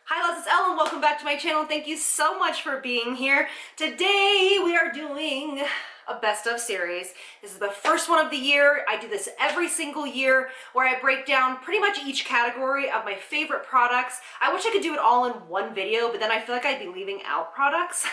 Hi loves, it's Elle and welcome back to my channel. Thank you so much for being here. Today we are doing a best of series. This is the first one of the year. I do this every single year where I break down pretty much each category of my favorite products. I wish I could do it all in one video, but then I feel like I'd be leaving out products.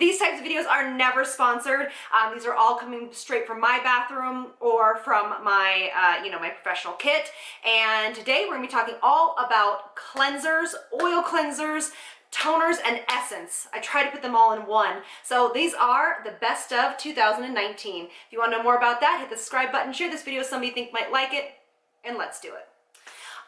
These types of videos are never sponsored. These are all coming straight from my bathroom or from my, my professional kit. And today we're gonna be talking all about cleansers, oil cleansers, toners, and essence. I try to put them all in one. So these are the best of 2019. If you want to know more about that, hit the subscribe button, share this video with somebody you think might like it, and let's do it.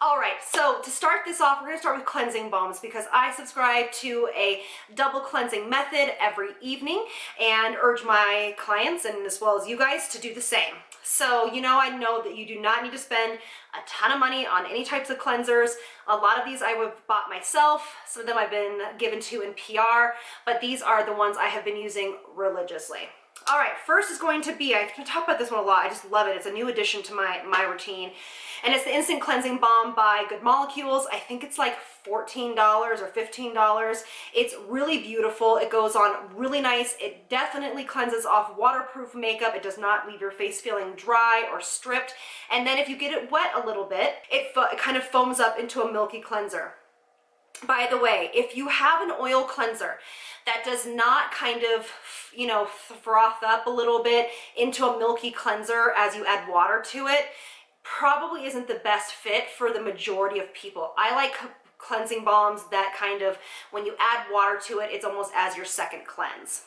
All right, so to start this off, we're gonna start with cleansing balms because I subscribe to a double cleansing method every evening and urge my clients and as well as you guys to do the same. So, I know that you do not need to spend a ton of money on any types of cleansers. A lot of these I have bought myself. Some of them I've been given to in PR, but these are the ones I have been using religiously. All right, first is going to be, I can talk about this one a lot. I just love it. It's a new addition to my routine. And it's the Instant Cleansing Balm by Good Molecules. I think it's like $14 or $15. It's really beautiful. It goes on really nice. It definitely cleanses off waterproof makeup. It does not leave your face feeling dry or stripped. And then if you get it wet a little bit, it kind of foams up into a milky cleanser. By the way, if you have an oil cleanser that does not kind of, froth up a little bit into a milky cleanser as you add water to it, probably isn't the best fit for the majority of people. I like cleansing balms that kind of, when you add water to it, it's almost as your second cleanse.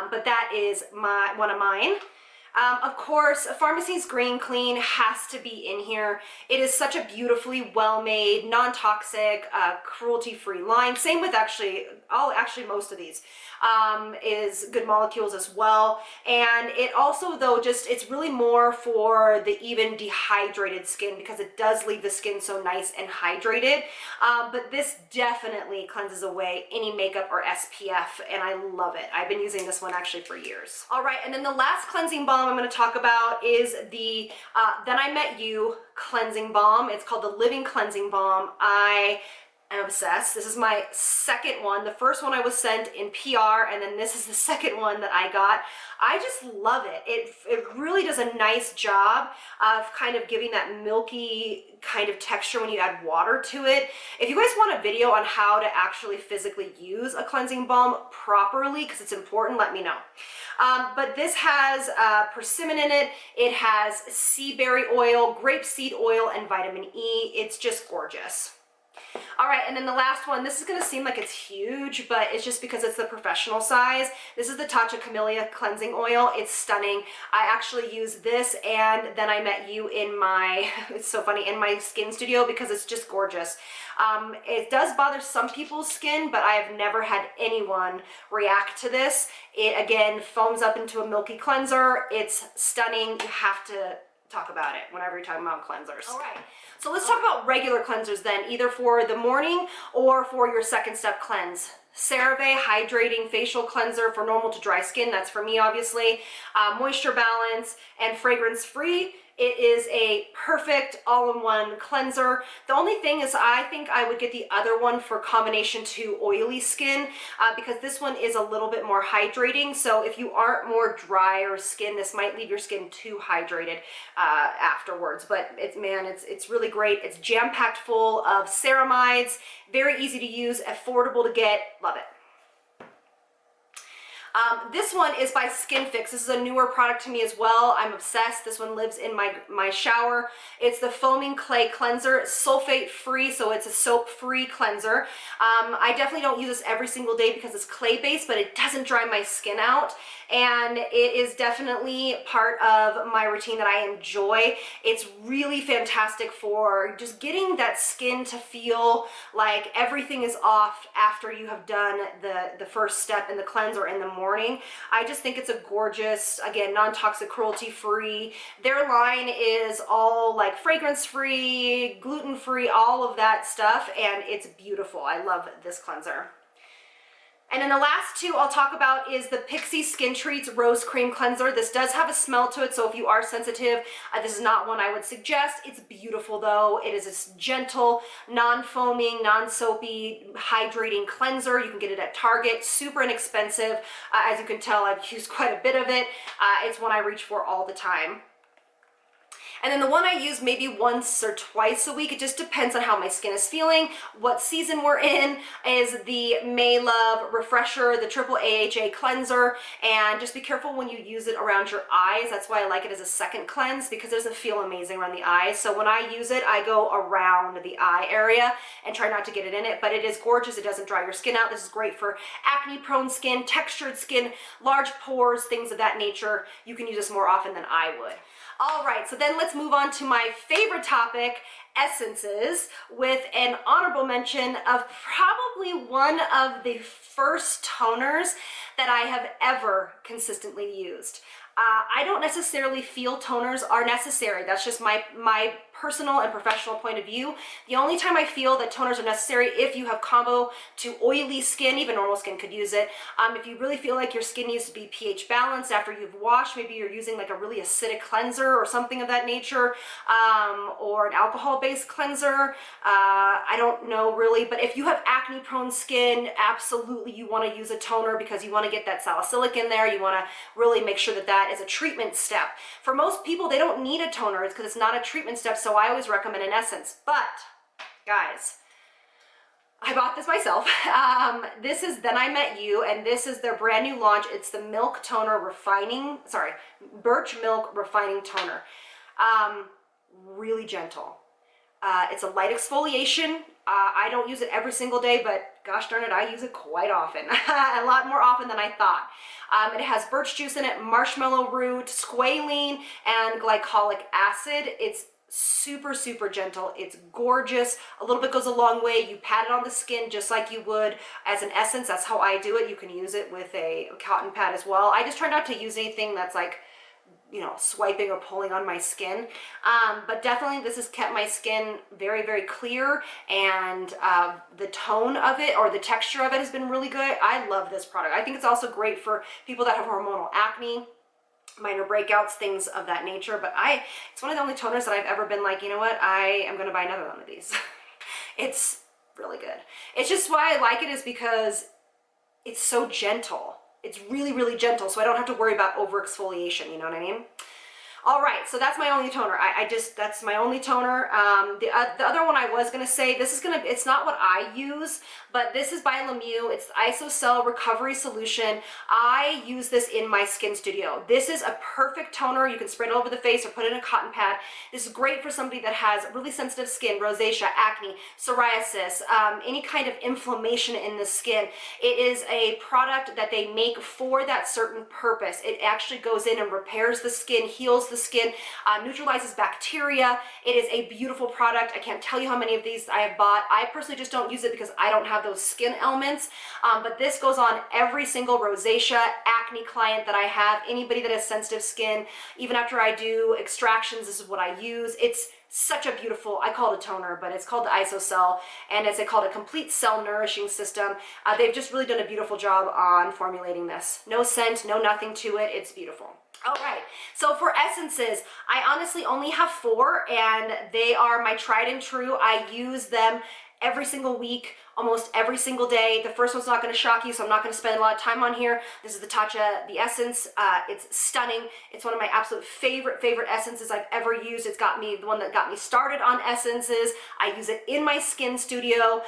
But that is one of mine. Of course, Pharmacy's Green Clean has to be in here. It is such a beautifully well-made, non-toxic, cruelty-free line. Same with actually most of these is Good Molecules as well. And it also, though, it's really more for the even dehydrated skin because it does leave the skin so nice and hydrated. But this definitely cleanses away any makeup or SPF, and I love it. I've been using this one actually for years. All right, and then the last cleansing balm I'm going to talk about is the Then I Met You cleansing balm. It's called the Living Cleansing Balm. I am obsessed. This is my second one. The first one I was sent in PR, and then this is the second one that I got. I just love it. It really does a nice job of kind of giving that milky kind of texture when you add water to it. If you guys want a video on how to actually physically use a cleansing balm properly, because it's important, let me know. But this has persimmon in it. It has sea berry oil, grapeseed oil, and vitamin E. It's just gorgeous. All right, and then the last one, this is going to seem like it's huge, but it's just because it's the professional size. This is the Camellia Cleansing Oil. It's stunning. I actually use this and Then I Met You in my, it's so funny, in my skin studio because it's just gorgeous. It does bother some people's skin, but I have never had anyone react to this. It, again, foams up into a milky cleanser. It's stunning. You have to talk about it whenever you're talking about cleansers. All right, so let's talk about regular cleansers then, either for the morning or for your second step cleanse. CeraVe Hydrating Facial Cleanser for normal to dry skin. That's for me, obviously. Moisture balance and fragrance free. It is a perfect all-in-one cleanser. The only thing is I think I would get the other one for combination to oily skin because this one is a little bit more hydrating. So if you aren't more drier skin, this might leave your skin too hydrated afterwards. But it's really great. It's jam-packed full of ceramides, very easy to use, affordable to get, love it. This one is by Skinfix. This is a newer product to me as well. I'm obsessed. This one lives in my shower. It's the Foaming Clay Cleanser. It's sulfate free, so it's a soap free cleanser. I definitely don't use this every single day because it's clay based, but it doesn't dry my skin out. And it is definitely part of my routine that I enjoy. It's really fantastic for just getting that skin to feel like everything is off after you have done the first step in the cleanser in the morning. I just think it's a gorgeous, again, non-toxic, cruelty-free. Their line is all like fragrance-free, gluten-free, all of that stuff, and it's beautiful. I love this cleanser. And then the last two I'll talk about is the Pixi Skin Treats Rose Cream Cleanser. This does have a smell to it, so if you are sensitive, this is not one I would suggest. It's beautiful though. It is a gentle, non-foaming, non-soapy, hydrating cleanser. You can get it at Target, super inexpensive. As you can tell, I've used quite a bit of it. It's one I reach for all the time. And then the one I use maybe once or twice a week, it just depends on how my skin is feeling, what season we're in, is the May Love Refresher, the Triple AHA Cleanser. And just be careful when you use it around your eyes. That's why I like it as a second cleanse, because it doesn't feel amazing around the eyes. So when I use it, I go around the eye area and try not to get it in it, but it is gorgeous. It doesn't dry your skin out. This is great for acne prone skin, textured skin, large pores, things of that nature. You can use this more often than I would. All right, so then let's move on to my favorite topic, essences, with an honorable mention of probably one of the first toners that I have ever consistently used. I don't necessarily feel toners are necessary. That's just my personal and professional point of view. The only time I feel that toners are necessary if you have combo to oily skin, even normal skin could use it. If you really feel like your skin needs to be pH balanced after you've washed, maybe you're using like a really acidic cleanser or something of that nature, or an alcohol-based cleanser. I don't know really, but if you have acne prone skin, absolutely you want to use a toner because you want to get that salicylic in there. You want to really make sure that that is a treatment step. For most people, they don't need a toner because it's not a treatment step, so I always recommend an essence. But guys, I bought this myself. This is Then I Met You, and this is their brand new launch. It's the Birch Milk Refining Toner. Really gentle. It's a light exfoliation. I don't use it every single day, but gosh darn it, I use it quite often. A lot more often than I thought. It has birch juice in it, marshmallow root, squalene, and glycolic acid. It's super, super gentle. It's gorgeous. A little bit goes a long way. You pat it on the skin just like you would as an essence. That's how I do it. You can use it with a cotton pad as well. I just try not to use anything that's like, you know, swiping or pulling on my skin. But definitely this has kept my skin very, very clear, and the tone of it or the texture of it has been really good. I love this product. I think it's also great for people that have hormonal acne, minor breakouts, things of that nature. But it's one of the only toners that I've ever been like, you know what, I am gonna buy another one of these. It's really good. It's just why I like it is because it's so gentle. It's really, really gentle, so I don't have to worry about over exfoliation, you know what I mean? All right, so that's my only toner. That's my only toner. The other one I was gonna say, it's not what I use, but this is by Lemieux. It's Isocell Recovery Solution. I use this in my skin studio. This is a perfect toner. You can spray it over the face or put it in a cotton pad. This is great for somebody that has really sensitive skin, rosacea, acne, psoriasis, any kind of inflammation in the skin. It is a product that they make for that certain purpose. It actually goes in and repairs the skin, heals the skin, neutralizes bacteria. It is a beautiful product. I can't tell you how many of these I have bought. I personally just don't use it because I don't have those skin ailments, but this goes on every single rosacea, acne client that I have, anybody that has sensitive skin. Even after I do extractions, this is what I use. It's such a beautiful, I call it a toner, but it's called the Isocell, and it's called a complete cell nourishing system. They've just really done a beautiful job on formulating this. No scent, no nothing to it. It's beautiful. All right, so for essences, I honestly only have 4, and they are my tried and true. I use them every single week, almost every single day. The first one's not going to shock you, so I'm not going to spend a lot of time on here. This is the Tatcha, the Essence. It's stunning. It's one of my absolute favorite essences I've ever used. It's got me, the one that got me started on essences. I use it in my skin studio.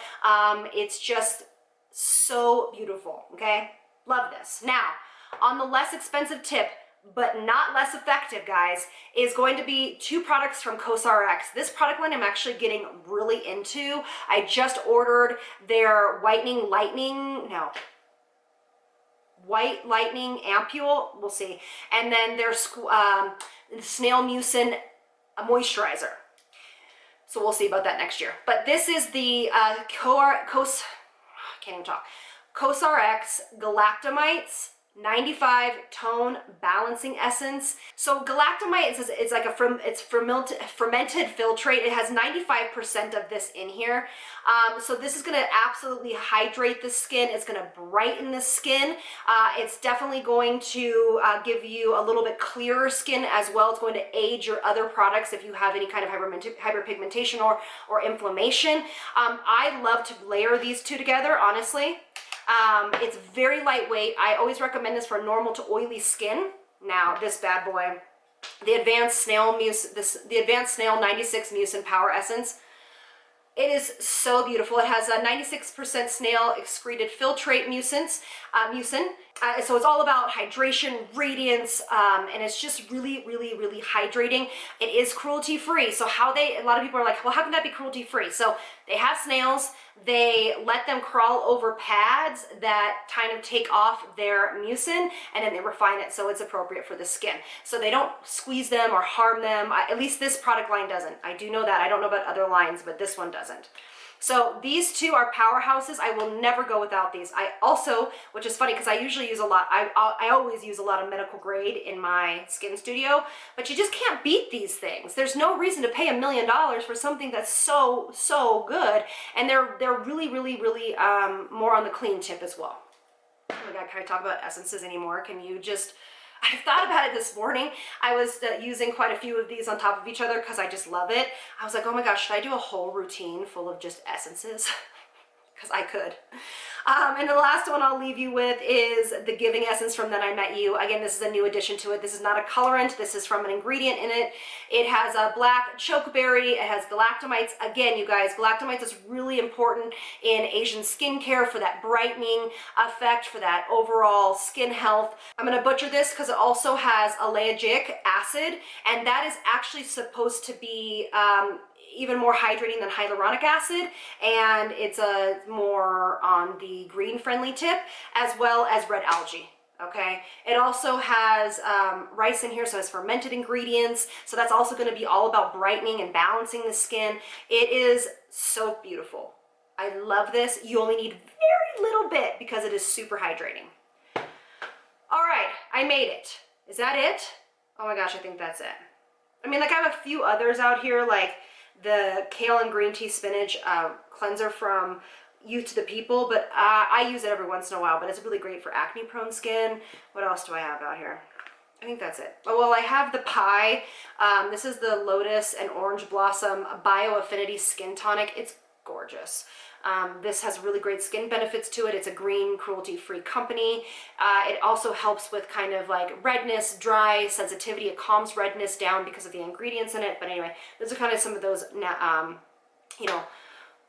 It's just so beautiful, okay? Love this. Now, on the less expensive tip, but not less effective, guys, is going to be 2 products from CosRx. This product line I'm actually getting really into. I just ordered their White Lightning Ampule, we'll see, and then their Snail Mucin Moisturizer. So we'll see about that next year. But this is the CosRx Galactamites 95 tone balancing essence. So galactomite, it says it's like it's fermented filtrate. It has 95% of this in here. So this is going to absolutely hydrate the skin. It's going to brighten the skin. It's definitely going to give you a little bit clearer skin as well. It's going to aid your other products if you have any kind of hyperpigmentation or inflammation. I love to layer these two together, honestly. It's very lightweight. I always recommend this for normal to oily skin. Now, this bad boy, the Advanced Snail 96 Mucin Power Essence. It is so beautiful. It has a 96% snail excreted filtrate mucin. So it's all about hydration, radiance, and it's just really, really, really hydrating. It is cruelty free. So a lot of people are like, well, how can that be cruelty free? So they have snails. They let them crawl over pads that kind of take off their mucin, and then they refine it so it's appropriate for the skin. So they don't squeeze them or harm them. At least this product line doesn't. I do know that. I don't know about other lines, but this one doesn't. So these two are powerhouses. I will never go without these. I also, which is funny because I usually use a lot, I always use a lot of medical grade in my skin studio, but you just can't beat these things. There's no reason to pay $1 million for something that's so, so good. And they're really, really, really more on the clean tip as well. Oh my God, can I talk about essences anymore? Can you just... I thought about it this morning. I was using quite a few of these on top of each other because I just love it. I was like, oh my gosh, should I do a whole routine full of just essences? Because I could. And the last one I'll leave you with is the Giving Essence from Then I Met You. Again, this is a new addition to it. This is not a colorant. This is from an ingredient in it. It has a black chokeberry. It has galactomites. Again, you guys, galactomites is really important in Asian skincare for that brightening effect, for that overall skin health. I'm going to butcher this because it also has ellagic acid, and that is actually supposed to be even more hydrating than hyaluronic acid, and it's more on the green friendly tip, as well as red algae. Okay, it also has rice in here, so it's fermented ingredients, so that's also going to be all about brightening and balancing the skin. It is so beautiful. I love this. You only need very little bit because it is super hydrating. All right, I made it. Is that it? Oh my gosh, I think that's it. I mean, like, I have a few others out here, like the kale and green tea spinach cleanser from Youth to the People, but I use it every once in a while, but it's really great for acne prone skin. What else do I have out here? I think that's it. Oh, well, I have the pie. This is the Lotus and Orange Blossom Bio Affinity Skin Tonic. It's gorgeous. This has really great skin benefits to it. It's a green, cruelty-free company. It also helps with kind of like redness, dry, sensitivity. It calms redness down because of the ingredients in it. But anyway, those are kind of some of those, you know,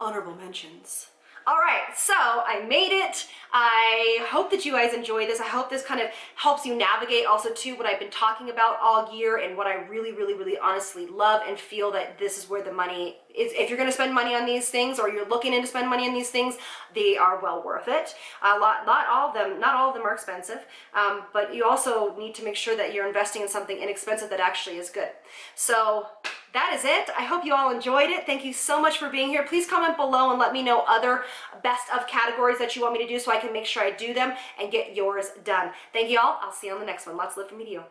honorable mentions. All right, so I made it. I hope that you guys enjoyed this. I hope this kind of helps you navigate also to what I've been talking about all year and what I really, really, really honestly love and feel that this is where the money is. If you're gonna spend money on these things or you're looking to spend money on these things, they are well worth it. Not all of them are expensive, but you also need to make sure that you're investing in something inexpensive that actually is good. So that is it. I hope you all enjoyed it. Thank you so much for being here. Please comment below and let me know other best of categories that you want me to do so I can make sure I do them and get yours done. Thank you all. I'll see you on the next one. Lots of love from me to you.